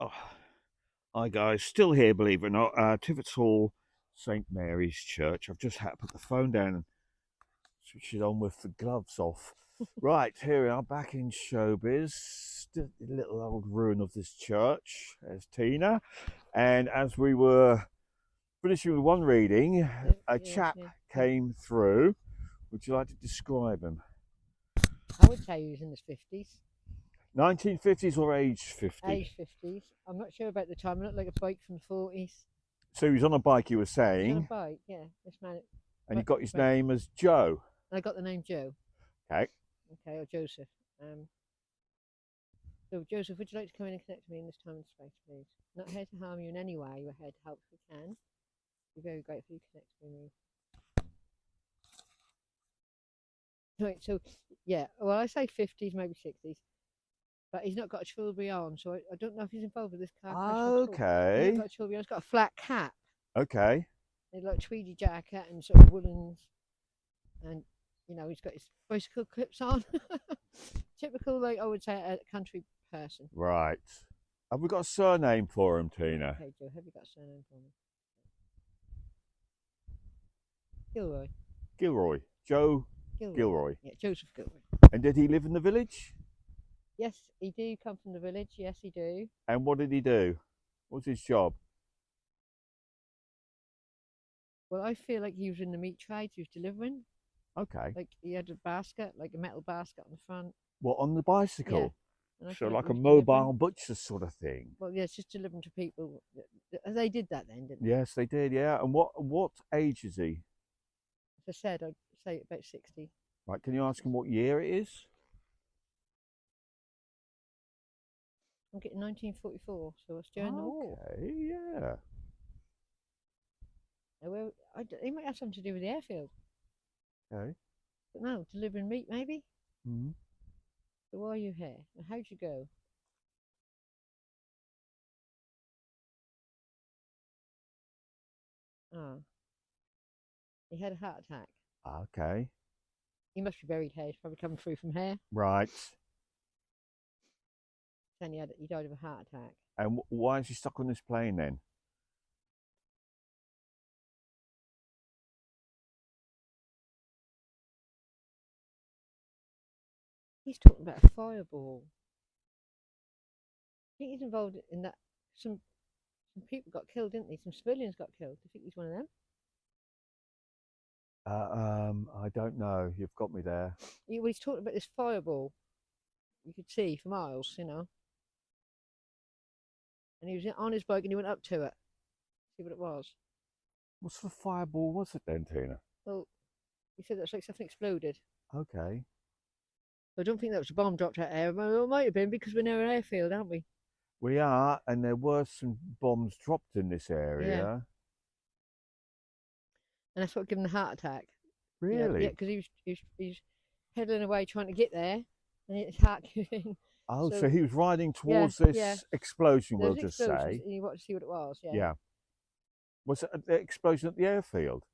Oh, hi guys, still here, believe it or not. Tivitt's Hall, St Mary's Church. I've just had to put the phone down and switch it on with the gloves off. Right, here we are back in showbiz. Still a little old ruin of this church. There's Tina. And as we were finishing with one reading, a chap came through. Would you like to describe him? I would say he was in his 50s. 1950s or age 50? Age 50s. I'm not sure about the time. It looked like a bike from the 40s. So he was on a bike, you were He was on a saying, bike, yeah. This man. and he got his name as Joe. I got the name Joe. Okay. Okay, or Joseph. So, Joseph, would you like to come in and connect to me in this time and space, please? Not here to harm you in any way. We're here to help if we can. Be very grateful you connect with me. Right, so, yeah. Well, I say 50s, maybe 60s. But he's not got a trilby on, so I don't know if he's involved with this car crash at all. Okay. He's not got a trilby on. He's got a flat cap. Okay. He's like a tweedy jacket and sort of woolens. And, you know, he's got his bicycle clips on. Typical, like, I would say, a country person. Right. Have we got a surname for him, Tina? Okay, Joe, have you got a surname for me? Gilroy. Gilroy. Joe Gilroy. Yeah, Joseph Gilroy. And did he live in the village? Yes, he do come from the village. Yes, he do. And what did he do? What's his job? Well, I feel like he was in the meat trade. He was delivering. Okay. Like, he had a basket, like a metal basket on the front. What, on the bicycle? Yeah. So like a mobile butcher sort of thing? Well, yeah, it's just delivering to people. They did that then, didn't they? Yes, they did, yeah. And what age is he? As I said, I'd say about 60. Right, can you ask him what year it is? I'm getting 1944, so it's during the war. Okay, yeah. Well, he might have something to do with the airfield. Okay. But no, delivering meat maybe. Mm-hmm. So why are you here? And how'd you go? Oh, he had a heart attack. Okay. He must be buried here. He's probably coming through from here. Right. Then he died of a heart attack. And why is he stuck on this plane then? He's talking about a fireball. I think he's involved in that. Some people got killed, didn't they? Some civilians got killed. Do you think he's one of them? I don't know. You've got me there. He's talking about this fireball. You could see for miles, you know. And he was on his bike and he went up to it. See what it was. What sort of fireball was it then, Tina? Well, he said that's like something exploded. Okay. I don't think that was a bomb dropped out there. Well, it might have been because we're near an airfield, aren't we? We are, and there were some bombs dropped in this area. Yeah. And that's what gave him the heart attack. Really? Yeah, because he was pedaling away trying to get there, and his heart gave in. Oh, so he was riding towards this explosion, we'll just say. And you wanted to see what it was, yeah. Yeah. Was it the explosion at the airfield?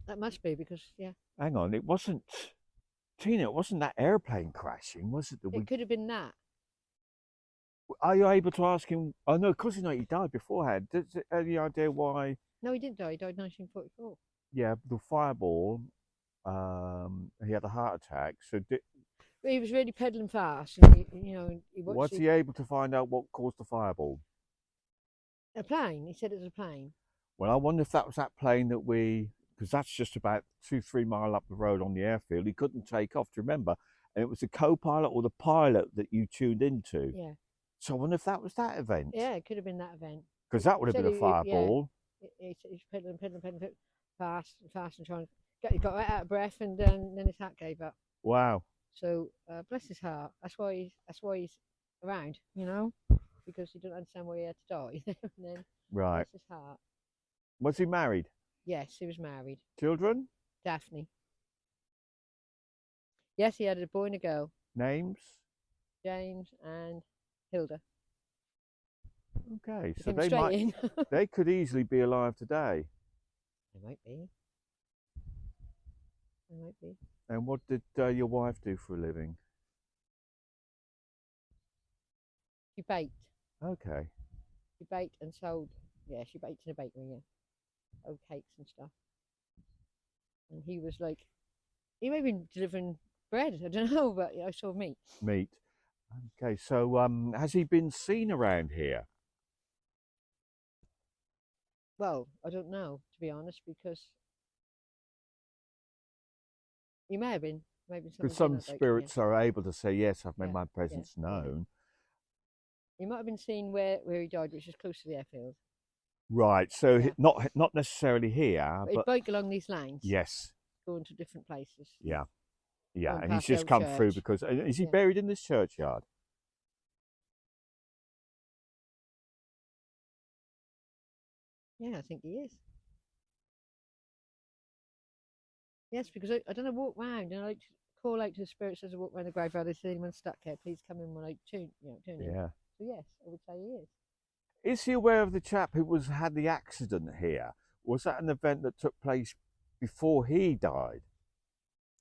That must be because, yeah. Hang on, it wasn't, Tina, it wasn't that airplane crashing, was it? It could have been that. Are you able to ask him? Oh, no, of course you know he died beforehand. Does it have any idea why? No, he didn't die. He died in 1944. Yeah, the fireball, he had a heart attack. So But he was really pedaling fast, and was he able to find out what caused the fireball? A plane. He said it was a plane. Well, I wonder if that was that plane that because that's just about 2-3 miles up the road on the airfield. He couldn't take off. Do you remember? And it was the co-pilot or the pilot that you tuned into. Yeah. So I wonder if that was that event. Yeah, it could have been that event. Because that would have been a fireball. He's pedaling fast and trying to he got right out of breath, and then his heart gave up. Wow. So bless his heart. That's why he's around, you know, because he didn't understand why he had to die. And then right. Bless his heart. Was he married? Yes, he was married. Children? Daphne. Yes, he had a boy and a girl. Names? James and Hilda. Okay, so they could easily be alive today. They might be. They might be. And what did your wife do for a living? She baked. Okay. She baked and sold. Yeah, she baked in a bakery. Yeah, sold cakes and stuff. And he was like, he may have been delivering bread. I don't know, but I saw meat. Meat. Okay, so has he been seen around here? Well, I don't know, to be honest, because he may have been. Maybe Because someone's in some that bakery. Yeah, spirits are able to say, yes, I've made yeah, my yeah, presence yeah. known. He might have been seen where he died, which is close to the airfield. Right, so Yeah, not necessarily here, but he'd but bike along these lanes, yes, going to different places, yeah, yeah. going And he's past the just old come through church. because, is he Yeah, buried in this churchyard? yeah, I think he is. Yes, because I don't know, walk round and I like to call out to the spirits as I walk around the graveyard. If anyone stuck here, please come in when I tune in. Yeah. So yes, I would say he is. Is he aware of the chap who had the accident here? Was that an event that took place before he died?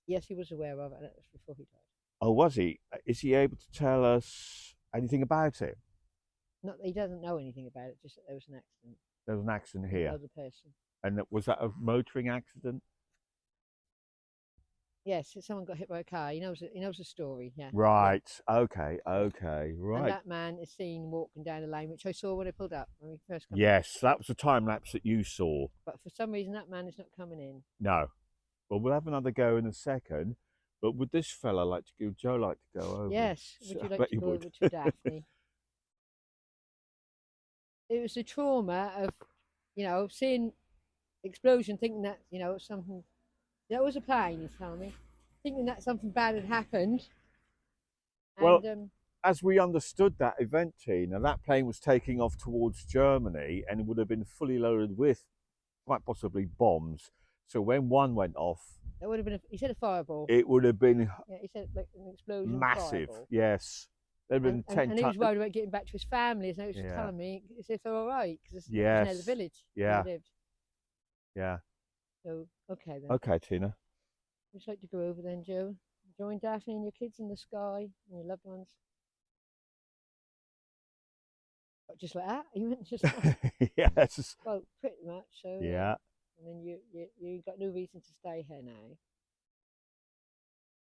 Yes, he was aware of it, and that was before he died. Oh, was he? Is he able to tell us anything about it? Not that he doesn't know anything about it, just that there was an accident. There was an accident Didn't here. know the person. And was that a motoring accident? Yes, someone got hit by a car. He knows it. He knows the story. Yeah. Yeah. Right. Okay. Yeah. Okay. And Right. that man is seen walking down the lane, which I saw when I pulled up when we first come in. Yes, that was a time lapse that you saw. But for some reason, that man is not coming in. No. Well, we'll have another go in a second. But would this fella like to go? Joe like to go over? Yes. Would you like to go over to Daphne? It was the trauma of, seeing explosion, thinking that, something. That was a plane. He's telling me, thinking that something bad had happened. Well, And as we understood that event, Tina, that plane was taking off towards Germany and it would have been fully loaded with quite possibly bombs. So when one went off, that would have been. He said a fireball. it would have been Yeah, he said like an explosion. massive. Fireball. Yes, there'd been And he was worried about getting back to his family. So he was Yeah. telling me as if they're all right because it's Yes. near the village Yeah. where he lived. Yeah. So okay then. Okay, Tina. Would you like to go over then, Joe? Join Daphne and your kids in the sky and your loved ones. Just like that? You went just like Yes. well, pretty much. So Yeah. And then you got no reason to stay here now.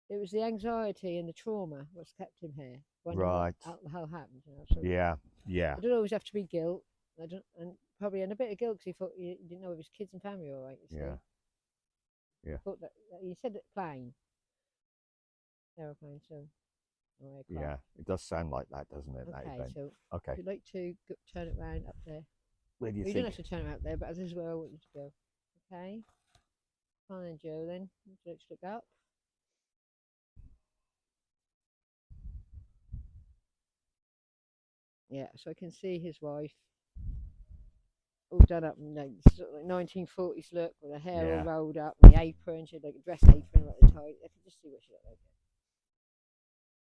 It was the anxiety and the trauma what's kept him here. Right. What the hell happened? So Yeah. Yeah. I don't always have to be guilt. I don't, and probably a bit of guilt because he thought he didn't know if his kids and family were all right. You see? Yeah. Yeah. Thought that he said that plane, aeroplane. So Yeah. It does sound like that, doesn't it? That okay, event. so Okay. if you'd like to turn it round up there. Where do you You think? don't have to turn it out there, but this is where I want you to go. Okay. Fine then, Joe. Then would you like to look up? Yeah, so I can see his wife all done up in like, sort of like 1940s look with her hair Yeah. all rolled up and the apron. She had like a dress apron at the tie. I can just see what she looked like.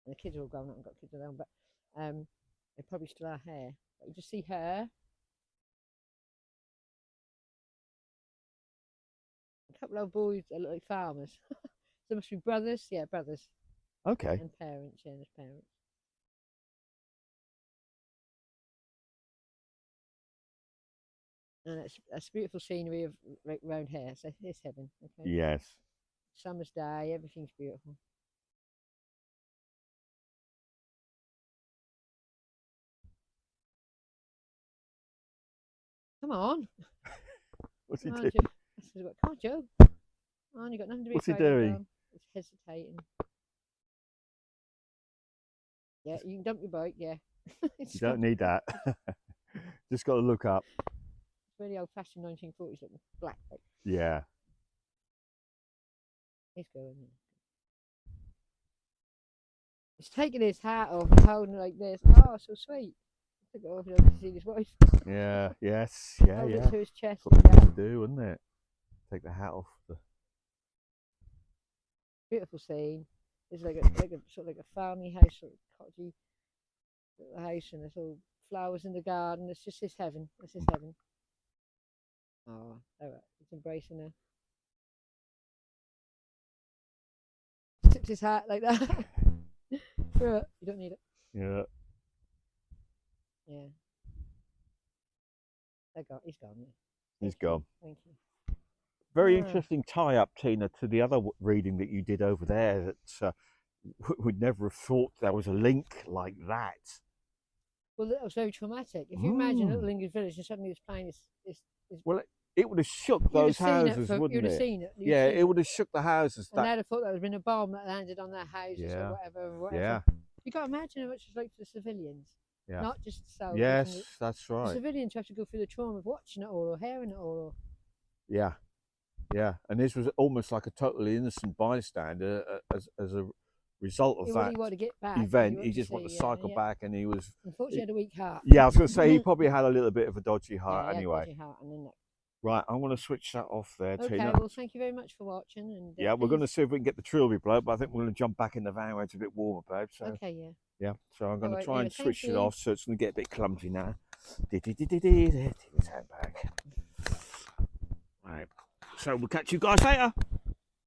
And the kids are all grown up and got kids of their own, but they probably still have hair. But you just see her. A couple of boys that look like farmers. They must be brothers. Yeah, brothers. Okay. And parents. Yeah, and his parents. And it's beautiful scenery of right round here. So it's heaven. Okay. Yes. Summer's day, everything's beautiful. Come on. What's he Come on, doing? Joe. Come on, Joe. Come on, you got nothing to be What's he afraid of. doing? He's hesitating. Yeah, you can dump your bike, yeah. You don't need that. Just got to look up. It's really old fashioned 1940s looking black. Like, Yeah. he's going. He's taking his hat off and holding it like this. Oh, so sweet. Took it off, you know, to see his wife. Yeah. Yes. Yeah. Hold Yeah. it to his chest. That's what Yeah. you do, wouldn't it? Take the hat off. Beautiful scene. There's like a sort of like a farmy house, sort of cottagey little house, and there's all flowers in the garden. It's just his heaven. It's his heaven. Oh, all right. He's embracing her. Tips his hat like that. You don't need it. Yeah. Yeah. He's gone. Yeah. He's Thank you, gone. Thank you. Very Ah. interesting tie-up, Tina, to the other reading that you did over there. That we'd never have thought there was a link like that. Well, that was very traumatic. If you imagine a Mm. little English village and suddenly it's playing this Well, it would have shook you'd have those seen it houses, from, wouldn't you'd have it? seen it. You'd Yeah, seen it would have shook the houses. and they'd have thought that had been a bomb that landed on their houses Yeah. or whatever. Yeah. You can't imagine how much it's like for the civilians, Yeah. not just the soldiers. Yes, that's The right. civilians have to go through the trauma of watching it all or hearing it all. Yeah, yeah. And this was almost like a totally innocent bystander as a result of He that really wanted to get back. event. He He just wanted to cycle back, and he was. Unfortunately, he had a weak heart. Yeah, I was going to say he probably had a little bit of a dodgy heart Yeah, he had a anyway. dodgy heart and then that. Right, I'm going to switch that off there, Okay, Tina. well, thank you very much for watching. And Yeah, we're going to please- see if we can get the trilby blow, but I think we're going to jump back in the van where it's a bit warmer, babe. So Okay, yeah. yeah, so I'm going to Alright, try yeah, and thank switch it you. off, so it's going to get a bit clumsy now. Tina's handbag. Right, so we'll catch you guys later.